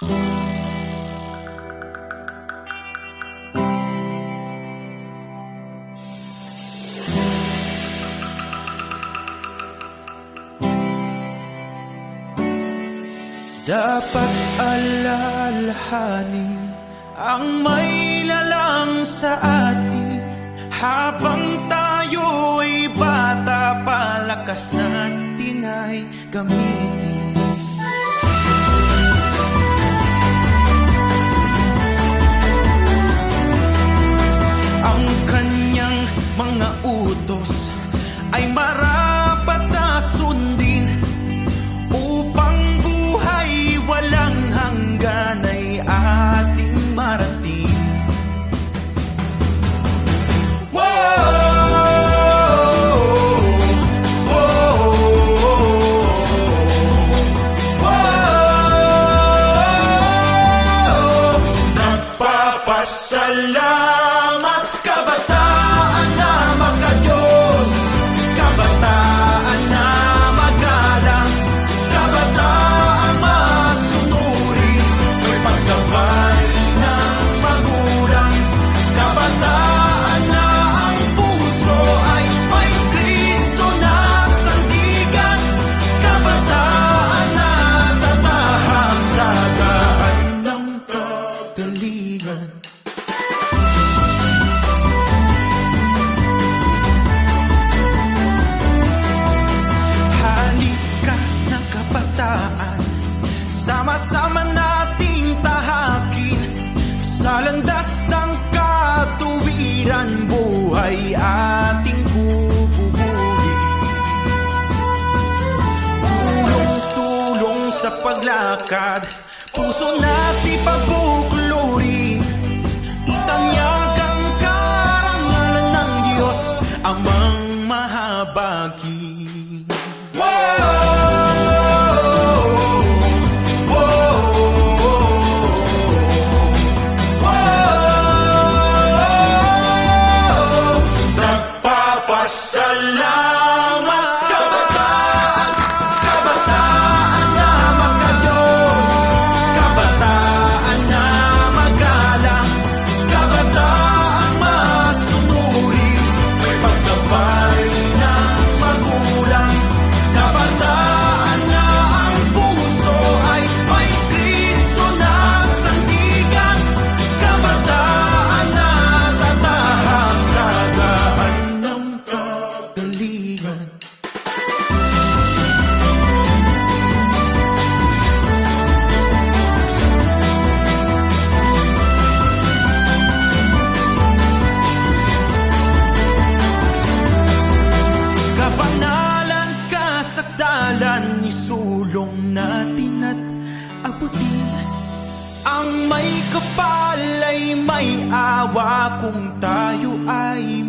Dapat alalahanin ang may lalang sa atin. Habang tayo ay bata pa, lakas natin ay gamitin. Ang kanyang mga utos ay marapat na sundin, upang buhay walang hanggan ay ating marating. Nagpapasalamat kabataan na magka-Diyos, kabataan na magalang, kabataan masunurin, may pagkabay ng magulang, kabataan na ang puso ay may Kristo na sandigan, kabataan na tatahak sa daan ng kagalingan. Sama-sama nating tahakin sa landas ng katuwiran, buhay ating kukunin. Tulong-tulong sa paglakad, puso natin pagbukluri, itanyag ang karangalan ng Diyos, Amang mahabagi. Salamat kabataan, kabataan na magka-Diyos, kabataan na magalang, kabataan masunurin, may pagkabay ng magulang, kabataan na ang puso ay may Kristo na sandigan, kabataan na tatahak sa daan ng kagalingan. Kapanalan, kasakdalan, isulong natin at abutin. Ang may kapal ay may awa kung tayo ay